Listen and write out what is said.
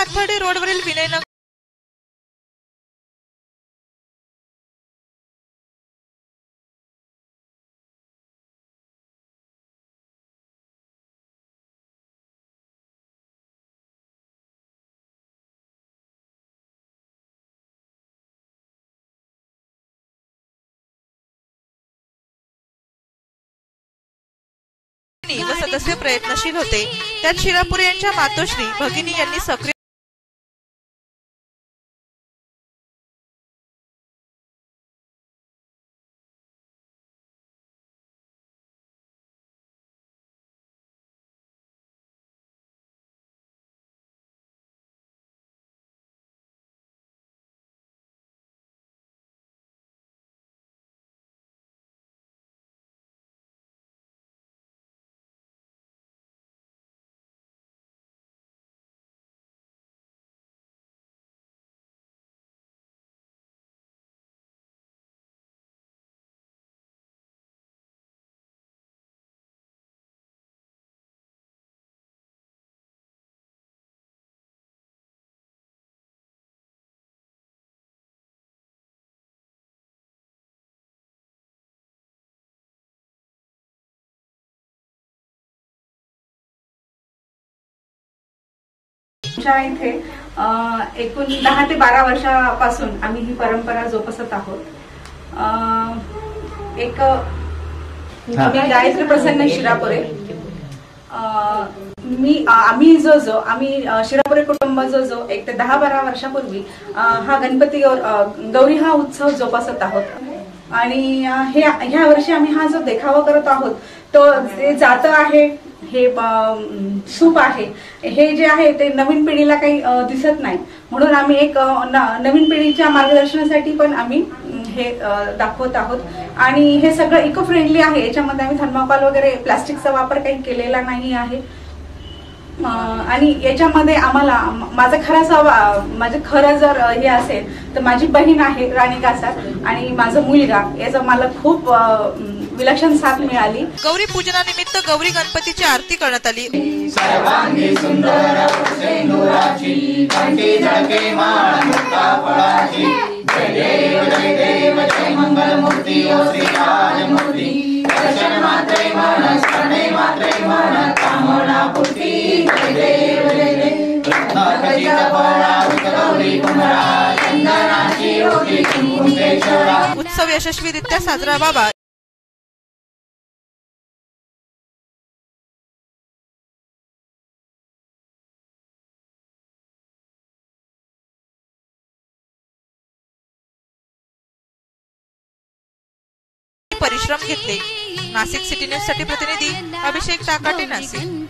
सावंतवाडी रोडवरील विनयनगर व सदस्य प्रयत्नशील होते। त्यात शिरापूर यांच्या मातोश्री भगिनी यांनी सक्रिय इथे एकूण 10 ते 12 वर्षापासून आम्ही ही परंपरा जोपासत आहोत। मी गायत्री प्रसन्न शिरापुरे। आम्ही शिरापुरे कुटुंब जो 1 ते 10-12 वर्षापूर्वी हा गणपती गौरी हा उत्सव जोपासत आहोत। आणि ह्या वर्षी आम्ही हा जो देखावा करत आहोत तो जे जातं आहे, हे सूप आहे, हे जे आहे ते नवीन पिढीला काही दिसत नाही, म्हणून आम्ही एक नवीन पिढीच्या मार्गदर्शनासाठी पण आम्ही हे दाखवत आहोत। आणि हे सगळं इको फ्रेंडली आहे, याच्यामध्ये आम्ही थर्माकोल वगैरे प्लास्टिकचा वापर काही केलेला नाही आहे। आणि याच्यामध्ये आम्हाला माझं खरं जर हे असेल तर माझी बहीण आहे राणी कासार आणि माझा मुलगा, याचा मला खूप विलक्षण साथ मिळाली। गौरी पूजनानिमित्त गौरी गणपतीची आरती करण्यात आली। सर्वांगी सुंदर सिंदुराची कंठी झळके माळ मुक्ता फळाची। जय देव जय मंगल मूर्ती ओ श्री राजमूर्ती। दर्शन मात्रे मन स्मरणे मात्रे मन कामना पूर्ती। जय देव रत्नाखचित फळा गौरी कुमारा चंदनाची होती कुंकुमेश्वरा। उत्सव यशस्वीरित्या साजरा व्हावा परिश्रम घेतले। नाशिक सिटी न्यूज साठी प्रतिनिधी अभिषेक टाकाटे, नाशिक।